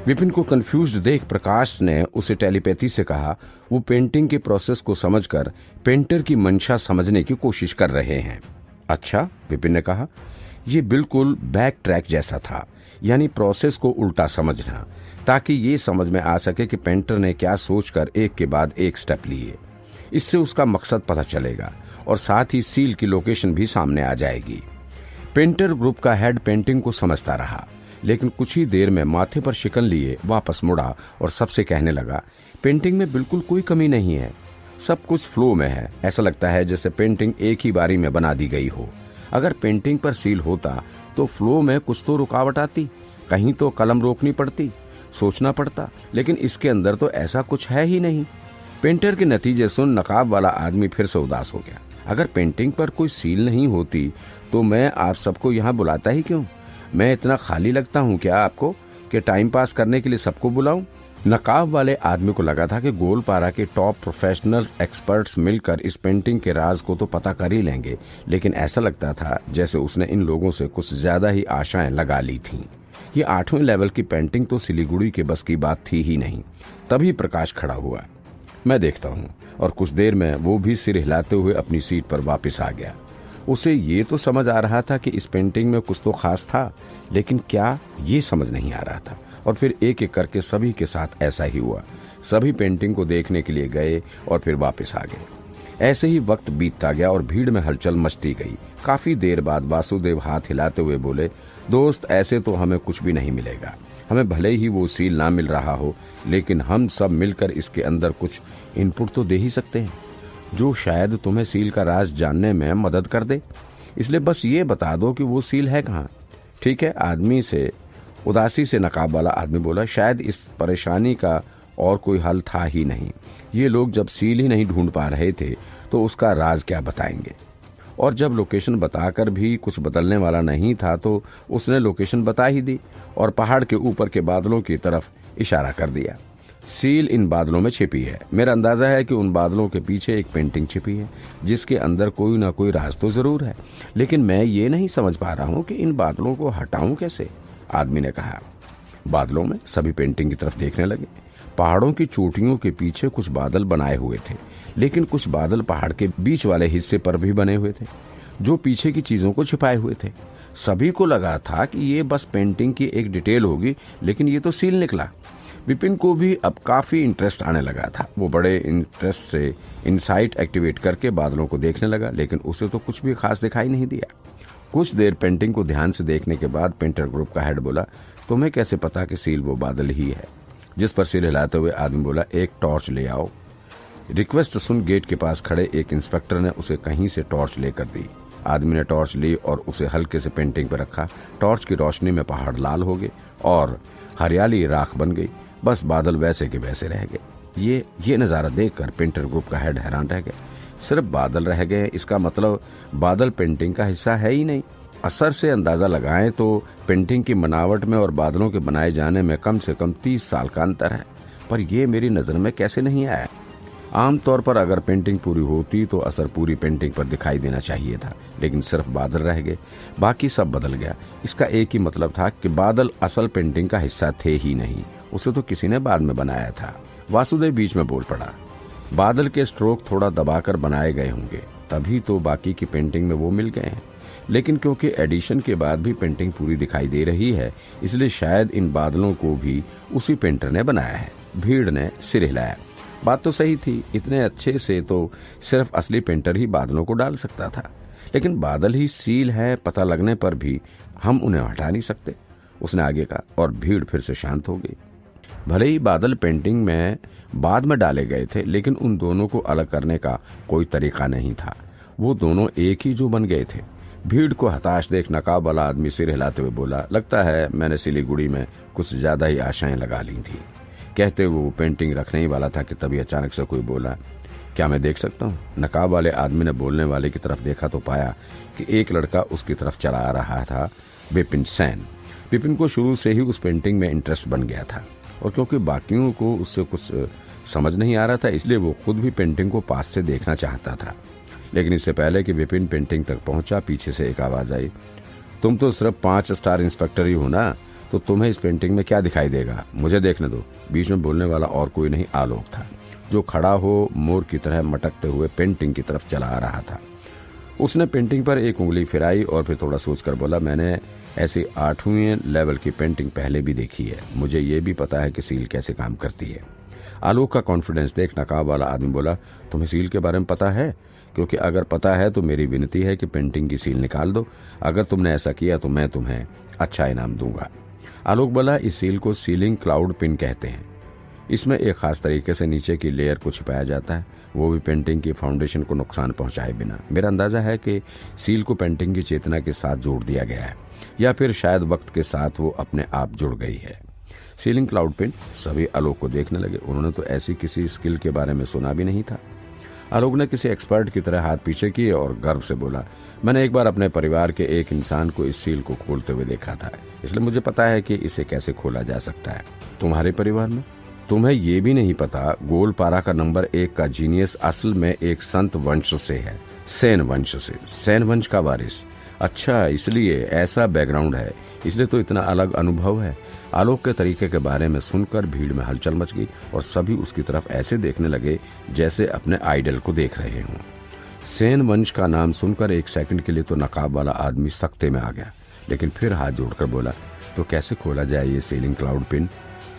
विपिन को कंफ्यूज्ड देख प्रकाश ने उसे टेलीपैथी से कहा वो पेंटिंग के प्रोसेस को समझकर पेंटर की मंशा समझने की कोशिश कर रहे हैं। अच्छा, विपिन ने कहा। ये बिल्कुल बैक ट्रैक जैसा था, यानी प्रोसेस को उल्टा समझना, ताकि ये समझ में आ सके कि पेंटर ने क्या सोचकर एक के बाद एक स्टेप लिए। इससे उसका मकसद पता चलेगा और साथ ही सील की लोकेशन भी सामने आ जाएगी। पेंटर ग्रुप का हेड पेंटिंग को समझता रहा, लेकिन कुछ ही देर में माथे पर शिकन लिए वापस मुड़ा और सबसे कहने लगा, पेंटिंग में बिल्कुल कोई कमी नहीं है, सब कुछ फ्लो में है। ऐसा लगता है जैसे पेंटिंग एक ही बारी में बना दी गई हो। अगर पेंटिंग पर सील होता तो फ्लो में कुछ तो रुकावट आती, कहीं तो कलम रोकनी पड़ती, सोचना पड़ता, लेकिन इसके अंदर तो ऐसा कुछ है ही नहीं। पेंटर के नतीजे सुन नकाब वाला आदमी फिर से उदास हो गया। अगर पेंटिंग पर कोई सील नहीं होती तो मैं आप सबको यहाँ बुलाता ही क्यों? मैं इतना खाली लगता हूँ क्या आपको कि टाइम पास करने के लिए सबको बुलाऊं? नकाब वाले आदमी को लगा था कि गोलपारा के टॉप प्रोफेशनल एक्सपर्ट्स मिलकर इस पेंटिंग के राज को तो पता कर ही लेंगे, लेकिन ऐसा लगता था जैसे उसने इन लोगों से कुछ ज्यादा ही आशाएं लगा ली थीं। ये 8वें लेवल की पेंटिंग तो सिलीगुड़ी के बस की बात थी ही नहीं। तभी प्रकाश खड़ा हुआ। मैं देखता हूँ। और कुछ देर में वो भी सिर हिलाते हुए अपनी सीट पर वापस आ गया। उसे ये तो समझ आ रहा था कि इस पेंटिंग में कुछ तो खास था, लेकिन क्या, ये समझ नहीं आ रहा था। और फिर एक एक करके सभी के साथ ऐसा ही हुआ। सभी पेंटिंग को देखने के लिए गए और फिर वापस आ गए। ऐसे ही वक्त बीतता गया और भीड़ में हलचल मचती गई। काफी देर बाद वासुदेव हाथ हिलाते हुए बोले, दोस्त, ऐसे तो हमें कुछ भी नहीं मिलेगा। हमें भले ही वो सील ना मिल रहा हो, लेकिन हम सब मिलकर इसके अंदर कुछ इनपुट तो दे ही सकते हैं, जो शायद तुम्हें सील का राज जानने में मदद कर दे। इसलिए बस ये बता दो कि वो सील है कहाँ। ठीक है, आदमी से उदासी से नकाब वाला आदमी बोला, शायद इस परेशानी का और कोई हल था ही नहीं। ये लोग जब सील ही नहीं ढूंढ पा रहे थे तो उसका राज क्या बताएंगे। और जब लोकेशन बताकर भी कुछ बदलने वाला नहीं था तो उसने लोकेशन बता ही दी और पहाड़ के ऊपर के बादलों की तरफ इशारा कर दिया। सील इन बादलों में छिपी है। मेरा अंदाजा है कि उन बादलों के पीछे एक पेंटिंग छिपी है जिसके अंदर कोई ना कोई राज तो जरूर है, लेकिन मैं ये नहीं समझ पा रहा हूँ कि इन बादलों को हटाऊं कैसे। आदमी ने कहा। बादलों में सभी पेंटिंग की तरफ देखने लगे। पहाड़ों की चोटियों के पीछे कुछ बादल बनाए हुए थे, लेकिन कुछ बादल पहाड़ के बीच वाले हिस्से पर भी बने हुए थे, जो पीछे की चीजों को छिपाए हुए थे। सभी को लगा था कि ये बस पेंटिंग की एक डिटेल होगी, लेकिन ये तो सील निकला। विपिन को भी अब काफी इंटरेस्ट आने लगा था। वो बड़े इंटरेस्ट से इनसाइट एक्टिवेट करके बादलों को देखने लगा, लेकिन उसे तो कुछ भी खास दिखाई नहीं दिया। कुछ देर पेंटिंग को ध्यान से देखने के बाद पेंटर ग्रुप का हेड बोला, तुम्हें कैसे पता कि सील वो बादल ही है? जिस पर सिर हिलाते हुए आदमी बोला, एक टॉर्च ले आओ। रिक्वेस्ट सुन गेट के पास खड़े एक इंस्पेक्टर ने उसे कहीं से टॉर्च लेकर दी। आदमी ने टॉर्च ली और उसे हल्के से पेंटिंग पर रखा। टॉर्च की रोशनी में पहाड़ लाल हो गए और हरियाली राख बन गई। बस बादल वैसे के वैसे रह गए। ये नजारा देखकर पेंटर ग्रुप का हेड हैरान रह गया। सिर्फ बादल रह गए, इसका मतलब बादल पेंटिंग का हिस्सा है ही नहीं। असर से अंदाजा लगाएं तो पेंटिंग की बनावट में और बादलों के बनाए जाने में कम से कम 30 साल का अंतर है, पर यह मेरी नजर में कैसे नहीं आया। आमतौर पर अगर पेंटिंग पूरी होती तो असर पूरी पेंटिंग पर दिखाई देना चाहिए था, लेकिन सिर्फ बादल रह गए, बाकी सब बदल गया। इसका एक ही मतलब था कि बादल असल पेंटिंग का हिस्सा थे ही नहीं, उसे तो किसी ने बाद में बनाया था। वासुदेव बीच में बोल पड़ा, बादल के स्ट्रोक थोड़ा दबाकर बनाए गए होंगे, तभी तो बाकी की पेंटिंग में वो मिल गए हैं। लेकिन क्योंकि एडिशन के बाद भी पेंटिंग पूरी दिखाई दे रही है, इसलिए शायद इन बादलों को भी उसी पेंटर ने बनाया है। भीड़ ने सिर हिलाया। बात तो सही थी, इतने अच्छे से तो सिर्फ असली पेंटर ही बादलों को डाल सकता था, लेकिन बादल ही सील है, पता लगने पर भी हम उन्हें हटा नहीं सकते, उसने आगे कहा। और भीड़ फिर से शांत हो गई। भले ही बादल पेंटिंग में बाद में डाले गए थे, लेकिन उन दोनों को अलग करने का कोई तरीका नहीं था। वो दोनों एक ही जो बन गए थे। भीड़ को हताश देख नकाब वाला आदमी सिर हिलाते हुए बोला, लगता है मैंने सिलीगुड़ी में कुछ ज्यादा ही आशाएं लगा ली थी। कहते वो पेंटिंग रखने ही वाला था कि तभी अचानक से कोई बोला, क्या मैं देख सकता हूँ? नकाब वाले आदमी ने बोलने वाले की तरफ देखा तो पाया कि एक लड़का उसकी तरफ चला आ रहा था, विपिन सेन। विपिन को शुरू से ही उस पेंटिंग में इंटरेस्ट बन गया था, और क्योंकि बाकियों को उससे कुछ समझ नहीं आ रहा था, इसलिए वो खुद भी पेंटिंग को पास से देखना चाहता था। लेकिन इससे पहले कि विपिन पेंटिंग तक पहुंचा, पीछे से एक आवाज आई, तुम तो सिर्फ 5 स्टार इंस्पेक्टर ही हो ना? तो तुम्हें इस पेंटिंग में क्या दिखाई देगा? मुझे देखने दो। बीच में बोलने वाला और कोई नहीं, आलोक था, जो खड़ा हो मोर की तरह मटकते हुए पेंटिंग की तरफ चला आ रहा था। उसने पेंटिंग पर एक उंगली फिराई और फिर थोड़ा सोचकर बोला, मैंने ऐसी 8वीं लेवल की पेंटिंग पहले भी देखी है, मुझे ये भी पता है कि सील कैसे काम करती है। आलोक का कॉन्फिडेंस देख नकाब वाला आदमी बोला, तुम्हें सील के बारे में पता है? क्योंकि अगर पता है तो मेरी विनती है कि पेंटिंग की सील निकाल दो। अगर तुमने ऐसा किया तो मैं तुम्हें अच्छा इनाम दूंगा। आलोक बोला, इस सील को सीलिंग क्लाउड पिन कहते हैं। इसमें एक खास तरीके से नीचे की लेयर को छिपाया जाता है, वो भी पेंटिंग की फाउंडेशन को नुकसान पहुंचाए बिना। मेरा अंदाजा है कि सील को पेंटिंग की चेतना के साथ जोड़ दिया गया है, या फिर शायद वक्त के साथ वो अपने आप जुड़ गई है। Ceiling cloud pin. सभी आलोक को देखने लगे। उन्होंने तो ऐसी किसी स्किल के बारे में सुना भी नहीं था। आलोक ने किसी एक्सपर्ट की तरह हाथ पीछे किए और गर्व से बोला, मैंने एक बार अपने परिवार के एक इंसान को इस सील को खोलते हुए देखा था, इसलिए मुझे पता है कि इसे कैसे खोला जा सकता है। तुम्हारे परिवार में? तुम्हें ये भी नहीं पता गोलपारा का नंबर 1 का जीनियस असल में एक संत वंश से है, सेन वंश से, सेन वंश का वारिस। अच्छा, इसलिए ऐसा बैकग्राउंड है, इसलिए तो इतना अलग अनुभव है। आलोक के तरीके के बारे में सुनकर भीड़ में हलचल मच गई और सभी उसकी तरफ ऐसे देखने लगे जैसे अपने आइडल को देख रहे हों। सेन वंश का नाम सुनकर एक सेकंड के लिए तो नकाब वाला आदमी सख्ते में आ गया, लेकिन फिर हाथ जोड़कर बोला, तो कैसे खोला जाए ये सीलिंग क्लाउड पिन?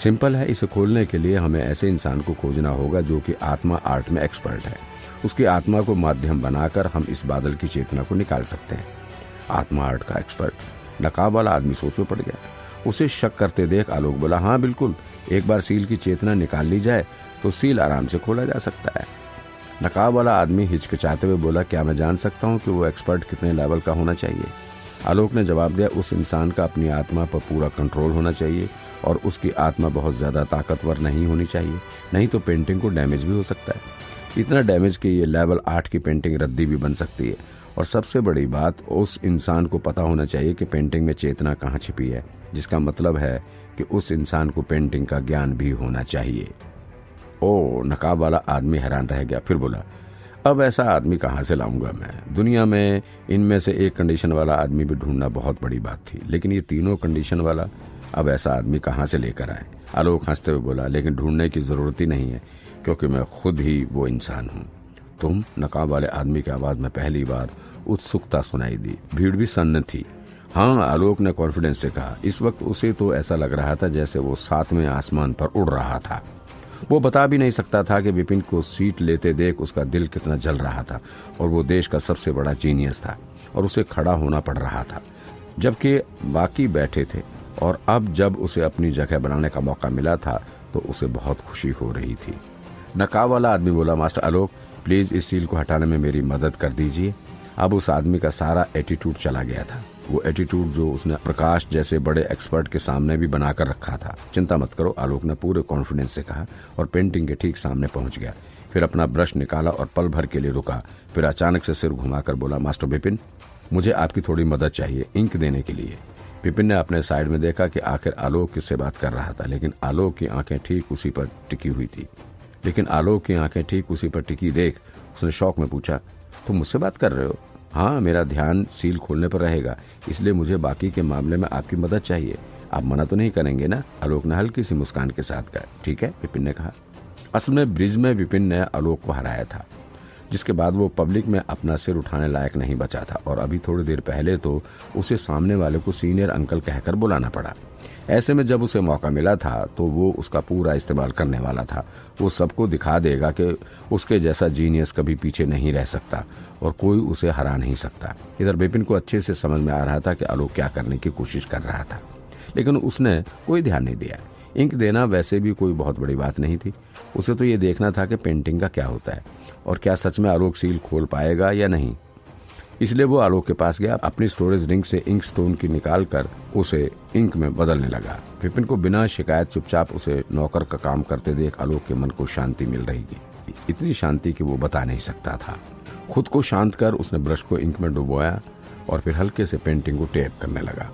सिंपल है, इसे खोलने के लिए हमें ऐसे इंसान को खोजना होगा जो कि आत्मा आर्ट में एक्सपर्ट है। उसकी आत्मा को माध्यम बनाकर हम इस बादल की चेतना को निकाल सकते हैं। आत्मा आर्ट का एक्सपर्ट? नकाब वाला आदमी सोच में पड़ गया। उसे शक करते देख आलोक बोला, हाँ बिल्कुल, एक बार सील की चेतना निकाल ली जाए तो सील आराम से खोला जा सकता है। नकाब वाला आदमी हिचकिचाते हुए बोला, क्या मैं जान सकता हूँ कि वो एक्सपर्ट कितने लेवल का होना चाहिए? आलोक ने जवाब दिया, उस इंसान का अपनी आत्मा पर पूरा कंट्रोल होना चाहिए और उसकी आत्मा बहुत ज्यादा ताकतवर नहीं होनी चाहिए, नहीं तो पेंटिंग को डैमेज भी हो सकता है। इतना डैमेज कि ये लेवल 8 की पेंटिंग रद्दी भी बन सकती है। और सबसे बड़ी बात, उस इंसान को पता होना चाहिए कि पेंटिंग में चेतना कहाँ छिपी है, जिसका मतलब है कि उस इंसान को पेंटिंग का ज्ञान भी होना चाहिए। ओ, नकाब वाला आदमी हैरान रह गया। फिर बोला, अब ऐसा आदमी कहाँ से लाऊंगा मैं? दुनिया में इनमें से एक कंडीशन वाला आदमी भी ढूंढना बहुत बड़ी बात थी, लेकिन ये तीनों कंडीशन वाला, अब ऐसा आदमी कहाँ से लेकर आए? आलोक हंसते हुए बोला, लेकिन ढूंढने की जरूरत ही नहीं है, क्योंकि मैं खुद ही वो इंसान हूँ। तुम? नकाब वाले आदमी की आवाज में पहली बार उत्सुकता सुनाई दी। भीड़ भी सन्न थी। हाँ, आलोक ने कॉन्फिडेंस से कहा। इस वक्त उसे तो ऐसा लग रहा था जैसे वो 7वें आसमान पर उड़ रहा था। वो बता भी नहीं सकता था कि विपिन को सीट लेते देख उसका दिल कितना जल रहा था, और वो देश का सबसे बड़ा जीनियस था और उसे खड़ा होना पड़ रहा था, जबकि बाकी बैठे थे। और अब जब उसे अपनी जगह बनाने का मौका मिला था तो उसे बहुत खुशी हो रही थी। नकाब वाला आदमी बोला, मास्टर आलोक, प्लीज इस सील को हटाने में मेरी मदद कर दीजिए। अब उस आदमी का सारा एटीट्यूड चला गया था, वो एटीट्यूड जो उसने प्रकाश जैसे बड़े एक्सपर्ट के सामने भी बनाकर रखा था। चिंता मत करो, आलोक ने पूरे कॉन्फिडेंस से कहा और पेंटिंग के ठीक सामने पहुंच गया। फिर अपना ब्रश निकाला और पल भर के लिए रुका, फिर अचानक से सिर घुमाकर बोला, मास्टर विपिन, मुझे आपकी थोड़ी मदद चाहिए इंक देने के लिए। विपिन ने अपने साइड में देखा कि आखिर आलोक किससे बात कर रहा था, लेकिन आलोक की आंखें ठीक उसी पर टिकी देख उसने शौक में पूछा, तुम मुझसे बात कर रहे हो? हाँ, मेरा ध्यान सील खोलने पर रहेगा, इसलिए मुझे बाकी के मामले में आपकी मदद चाहिए। आप मना तो नहीं करेंगे ना? आलोक ने हल्की सी मुस्कान के साथ कहा। ठीक है, विपिन ने कहा। असल में ब्रिज में विपिन ने आलोक को हराया था, जिसके बाद वो पब्लिक में अपना सिर उठाने लायक नहीं बचा था, और अभी थोड़ी देर पहले तो उसे सामने वाले को सीनियर अंकल कहकर बुलाना पड़ा। ऐसे में जब उसे मौका मिला था तो वो उसका पूरा इस्तेमाल करने वाला था। वो सबको दिखा देगा कि उसके जैसा जीनियस कभी पीछे नहीं रह सकता और कोई उसे हरा नहीं सकता। इधर विपिन को अच्छे से समझ में आ रहा था कि आलोक क्या करने की कोशिश कर रहा था, लेकिन उसने कोई ध्यान नहीं दिया। इंक देना वैसे भी कोई बहुत बड़ी बात नहीं थी। उसे तो ये देखना था कि पेंटिंग का क्या होता है और क्या सच में आलोक सील खोल पाएगा या नहीं। इसलिए वो आलोक के पास गया, अपनी स्टोरेज रिंग से इंक स्टोन की निकालकर उसे इंक में बदलने लगा। विपिन को बिना शिकायत चुपचाप उसे नौकर का काम करते देख आलोक के मन को शांति मिल रही थी, इतनी शांति कि वो बता नहीं सकता था। खुद को शांत कर उसने ब्रश को इंक में डुबोया और फिर हल्के से पेंटिंग को टेप करने लगा।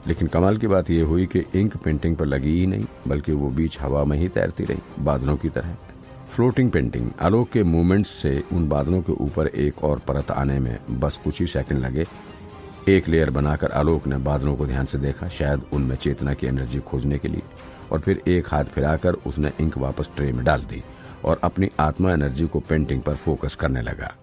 लेकिन कमाल की बात यह हुई कि इंक पेंटिंग पर लगी ही नहीं, बल्कि वो बीच हवा में ही तैरती रही, बादलों की तरह। Floating painting. आलोक के मूवमेंट्स से उन बादलों के ऊपर एक और परत आने में बस कुछ ही सेकंड लगे एक लेयर बनाकर आलोक ने बादलों को ध्यान से देखा, शायद उनमें चेतना की एनर्जी खोजने के लिए, और फिर एक हाथ फिराकर उसने इंक वापस ट्रे में डाल दी और अपनी आत्मा एनर्जी को पेंटिंग पर फोकस करने लगा।